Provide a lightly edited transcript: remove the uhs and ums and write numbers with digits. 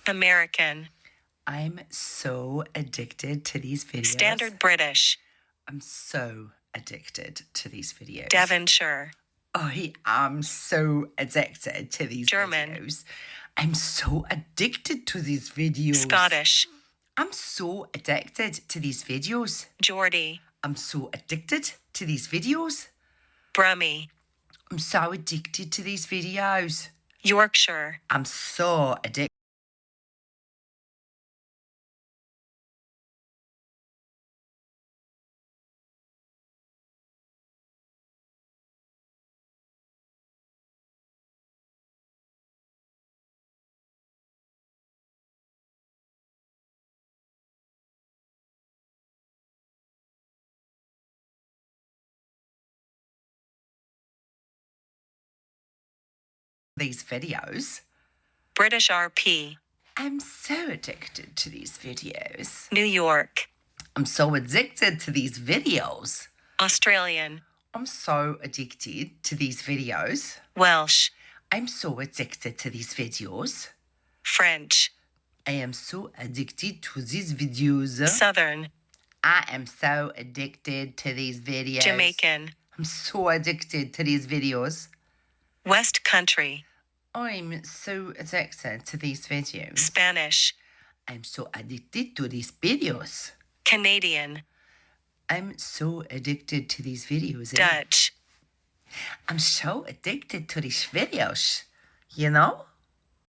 American. I'm so addicted to these videos. Standard British. I'm so addicted to these videos. Devonshire. I am so addicted to these German. videos. I'm so addicted to these videos. Scottish. I'm so addicted to these videos. Geordie. I'm so addicted to these videos. Brummie. I'm so addicted to these videos. Yorkshire. I'm so addicted. These videos. British RP. I'm so addicted to these videos. New York. I'm so addicted to these videos. Australian. I'm so addicted to these videos. Welsh. I'm so addicted to these videos. French. I am so addicted to these videos. Southern. I am so addicted to these videos. Jamaican. I'm so addicted to these videos. West Country. I'm so addicted to these videos. Spanish. I'm so addicted to these videos. Canadian. I'm so addicted to these videos. Dutch. I'm so addicted to these videos. You know?